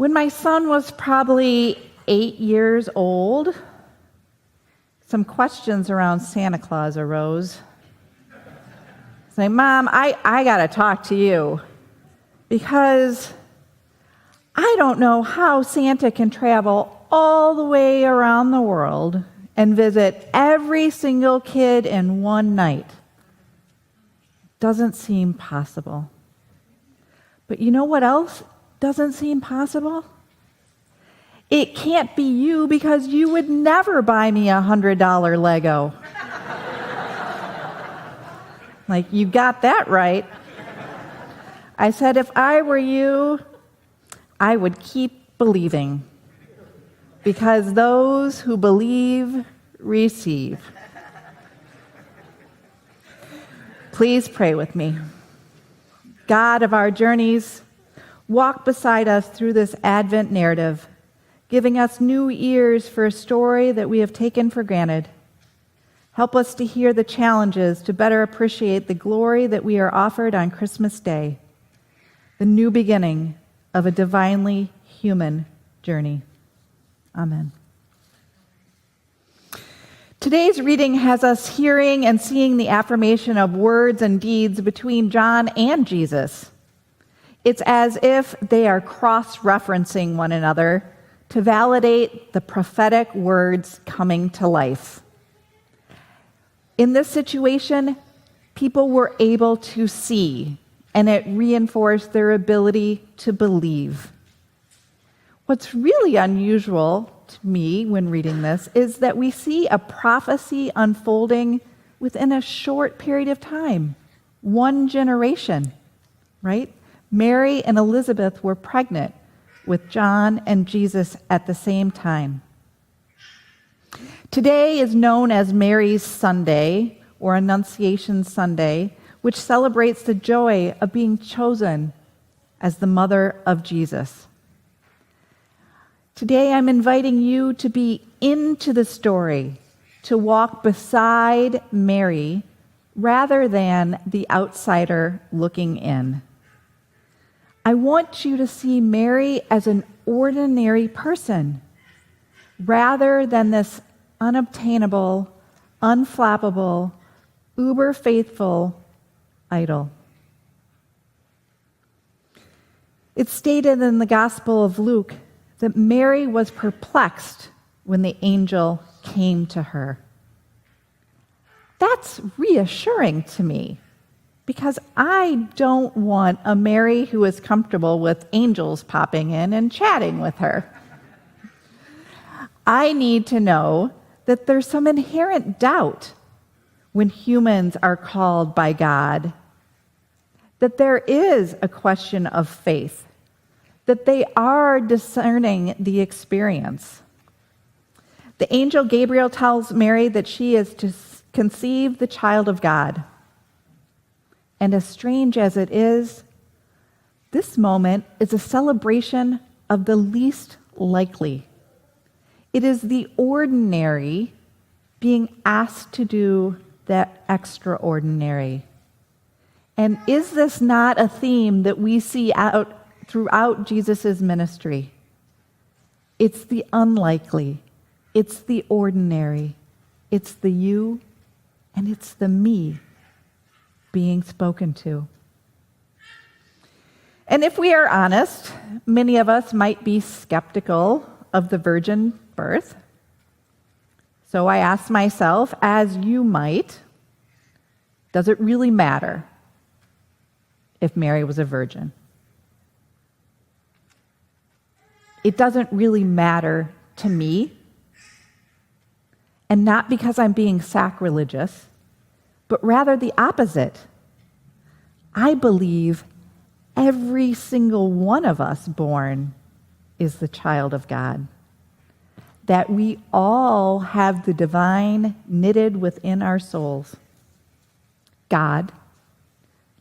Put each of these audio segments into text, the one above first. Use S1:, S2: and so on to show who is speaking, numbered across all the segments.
S1: When my son was probably 8 years old, some questions around Santa Claus arose. Saying, Mom, I got to talk to you because I don't know how Santa can travel all the way around the world and visit every single kid in one night. Doesn't seem possible. But you know what else doesn't seem possible? It can't be you because you would never buy me a $100 Lego. Like, you got that right. I said, if I were you, I would keep believing. Because those who believe, receive. Please pray with me. God of our journeys, walk beside us through this Advent narrative, giving us new ears for a story that we have taken for granted. Help us to hear the challenges to better appreciate the glory that we are offered on Christmas Day, the new beginning of a divinely human journey. Amen. Today's reading has us hearing and seeing the affirmation of words and deeds between John and Jesus. It's as if they are cross-referencing one another to validate the prophetic words coming to life. In this situation, people were able to see, and it reinforced their ability to believe. What's really unusual to me when reading this is that we see a prophecy unfolding within a short period of time, one generation, right? Mary and Elizabeth were pregnant with John and Jesus at the same time. Today is known as Mary's Sunday, or Annunciation Sunday, which celebrates the joy of being chosen as the mother of Jesus. Today, I'm inviting you to be into the story, to walk beside Mary rather than the outsider looking in. I want you to see Mary as an ordinary person rather than this unobtainable, unflappable, uber-faithful idol. It's stated in the Gospel of Luke that Mary was perplexed when the angel came to her. That's reassuring to me because I don't want a Mary who is comfortable with angels popping in and chatting with her. I need to know that there's some inherent doubt when humans are called by God, that there is a question of faith, that they are discerning the experience. The angel Gabriel tells Mary that she is to conceive the child of God. And as strange as it is, this moment is a celebration of the least likely. It is the ordinary being asked to do the extraordinary. And is this not a theme that we see out throughout Jesus' ministry? It's the unlikely, it's the ordinary, it's the you, and it's the me being spoken to. And if we are honest, many of us might be skeptical of the virgin birth. So I ask myself, as you might, does it really matter if Mary was a virgin? It doesn't really matter to me, and not because I'm being sacrilegious, but rather the opposite. I believe every single one of us born is the child of God, that we all have the divine knitted within our souls. God,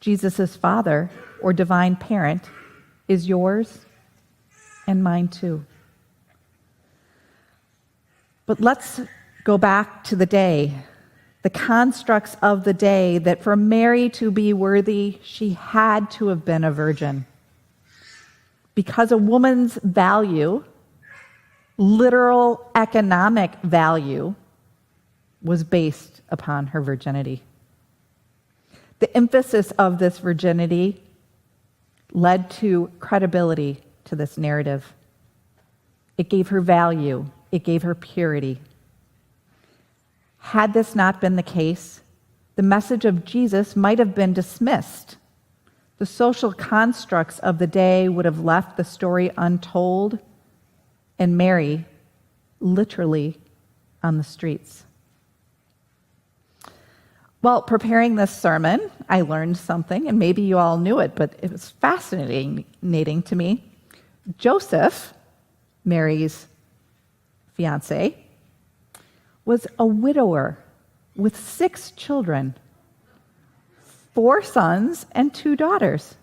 S1: Jesus' Father or divine parent, is yours and mine too. But let's go back to the day, the constructs of the day, that for Mary to be worthy, she had to have been a virgin. because a woman's value, literal economic value, was based upon her virginity. The emphasis of this virginity led to credibility to this narrative. It gave her value. It gave her purity. Had this not been the case, the message of Jesus might have been dismissed. The social constructs of the day would have left the story untold, and Mary literally on the streets. Well, preparing this sermon, I learned something, and maybe you all knew it, but it was fascinating to me. Joseph, Mary's fiancé, was a widower with 6 children, 4 sons and 2 daughters.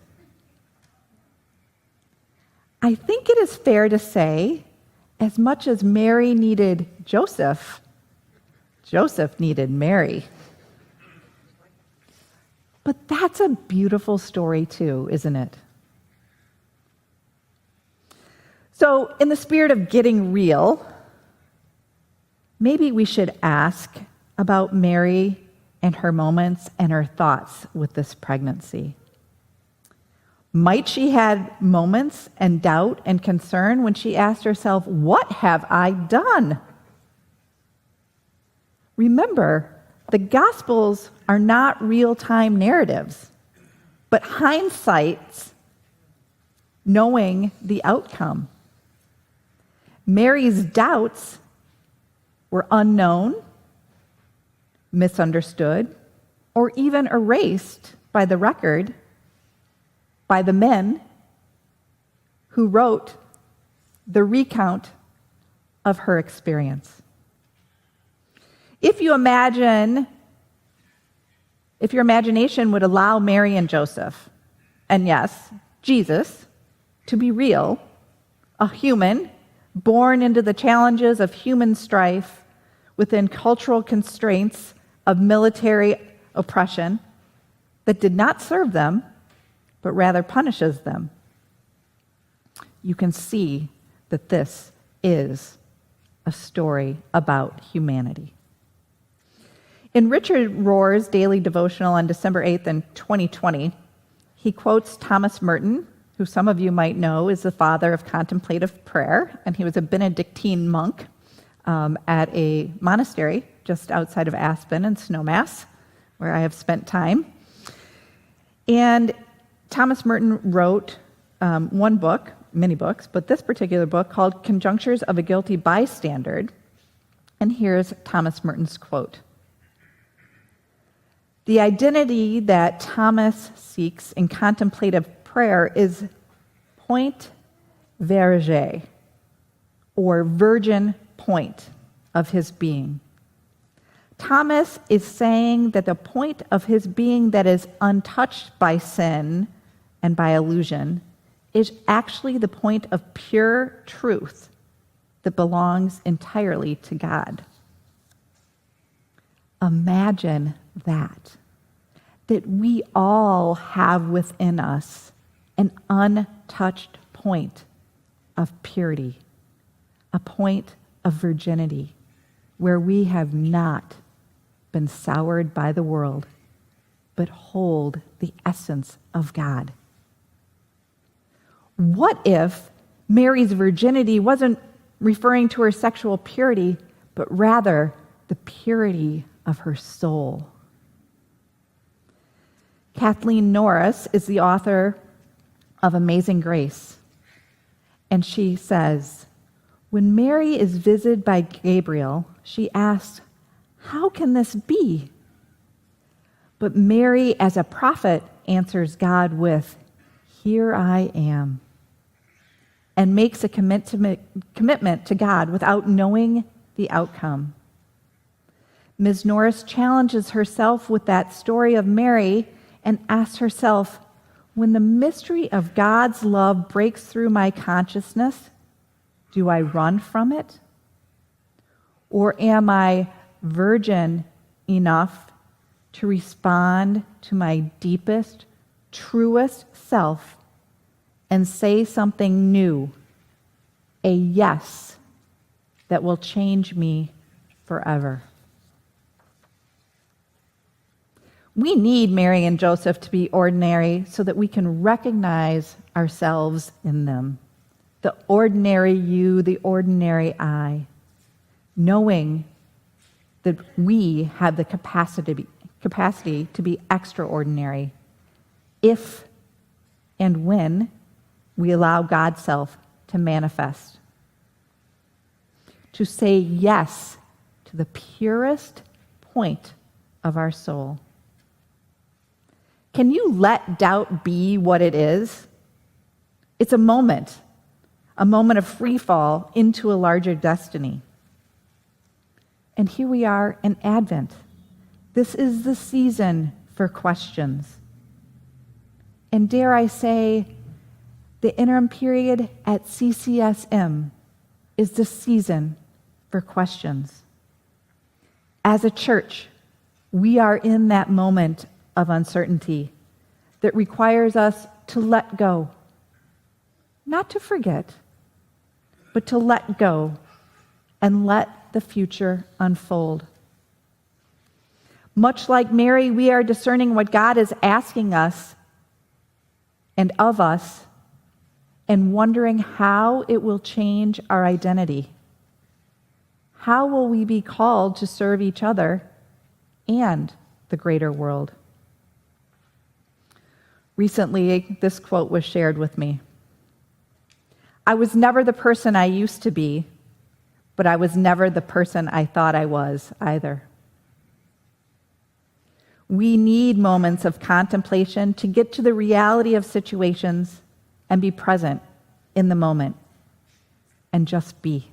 S1: I think it is fair to say, as much as Mary needed Joseph, Joseph needed Mary. But that's a beautiful story too, isn't it? So, in the spirit of getting real, maybe we should ask about Mary and her moments and her thoughts with this pregnancy. Might she had moments and doubt and concern when she asked herself, "What have I done?" Remember, the Gospels are not real-time narratives, but hindsight's knowing the outcome. Mary's doubts were unknown, misunderstood, or even erased by the record, by the men who wrote the recount of her experience. If your imagination would allow Mary and Joseph, and yes, Jesus, to be real, a human born into the challenges of human strife within cultural constraints of military oppression that did not serve them, but rather punishes them, you can see that this is a story about humanity. In Richard Rohr's daily devotional on December 8th in 2020, he quotes Thomas Merton, who some of you might know is the father of contemplative prayer, and he was a Benedictine monk at a monastery just outside of Aspen in Snowmass, where I have spent time. And Thomas Merton wrote one book, many books, but this particular book called Conjunctures of a Guilty Bystander. And here's Thomas Merton's quote. The identity that Thomas seeks in contemplative prayer is point vierge, or virgin point of his being. Thomas is saying that the point of his being that is untouched by sin and by illusion is actually the point of pure truth that belongs entirely to God. Imagine that we all have within us an untouched point of purity, a point of virginity, where we have not been soured by the world, but hold the essence of God. What if Mary's virginity wasn't referring to her sexual purity, but rather the purity of her soul? Kathleen Norris is the author of Amazing Grace, and she says, when Mary is visited by Gabriel, she asks, "How can this be?" But Mary, as a prophet, answers God with, "Here I am," and makes a commitment to God without knowing the outcome. Ms. Norris challenges herself with that story of Mary and asks herself, when the mystery of God's love breaks through my consciousness, do I run from it? Or am I virgin enough to respond to my deepest, truest self and say something new, a yes that will change me forever. We need Mary and Joseph to be ordinary so that we can recognize ourselves in them. The ordinary you, the ordinary I, knowing that we have the capacity to be extraordinary if and when we allow God's self to manifest. To say yes to the purest point of our soul. Can you let doubt be what it is? It's a moment of free fall into a larger destiny. And here we are in Advent. This is the season for questions. And dare I say, the interim period at CCSM is the season for questions. As a church, we are in that moment of uncertainty that requires us to let go. Not to forget, but to let go and let the future unfold. Much like Mary, we are discerning what God is asking us and of us and wondering how it will change our identity. How will we be called to serve each other and the greater world? Recently, this quote was shared with me. I was never the person I used to be, but I was never the person I thought I was either. We need moments of contemplation to get to the reality of situations and be present in the moment and just be.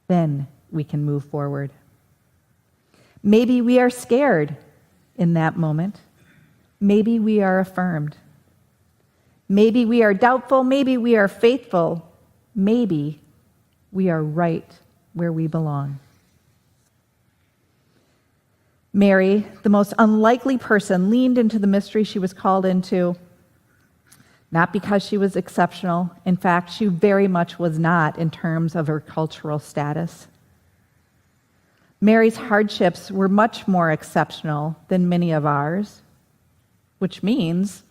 S1: Then we can move forward. Maybe we are scared in that moment. Maybe we are affirmed. Maybe we are doubtful. Maybe we are faithful. Maybe we are right where we belong. Mary, the most unlikely person, leaned into the mystery she was called into, not because she was exceptional. In fact, she very much was not in terms of her cultural status. Mary's hardships were much more exceptional than many of ours, which means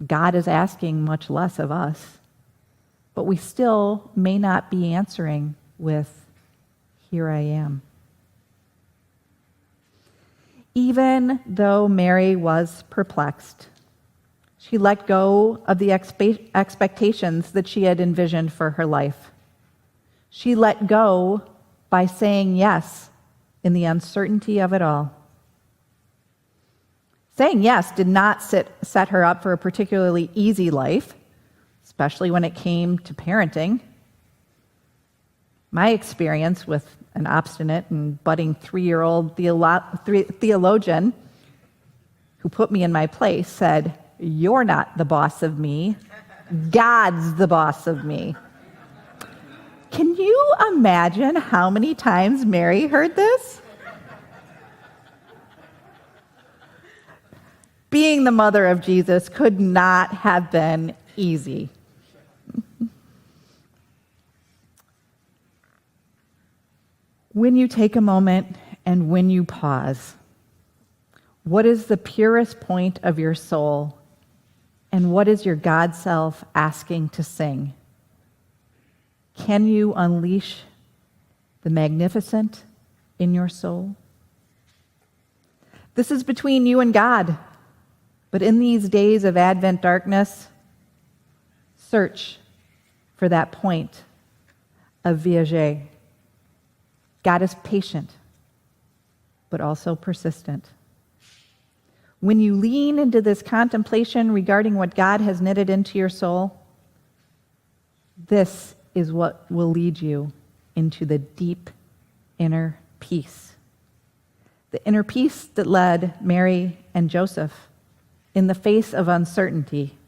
S1: God is asking much less of us, but we still may not be answering with, "Here I am." Even though Mary was perplexed, she let go of the expectations that she had envisioned for her life. She let go by saying yes in the uncertainty of it all. Saying yes did not set her up for a particularly easy life, especially when it came to parenting. My experience with an obstinate and budding 3-year-old theologian who put me in my place said, "You're not the boss of me. God's the boss of me." Can you imagine how many times Mary heard this? Being the mother of Jesus could not have been easy. When you take a moment and when you pause, what is the purest point of your soul, and what is your God self asking to sing? Can you unleash the magnificent in your soul? This is between you and God. But in these days of Advent darkness, search for that point of viager. God is patient, but also persistent. When you lean into this contemplation regarding what God has knitted into your soul, this is what will lead you into the deep inner peace. The inner peace that led Mary and Joseph in the face of uncertainty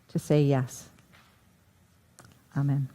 S1: to say yes. Amen.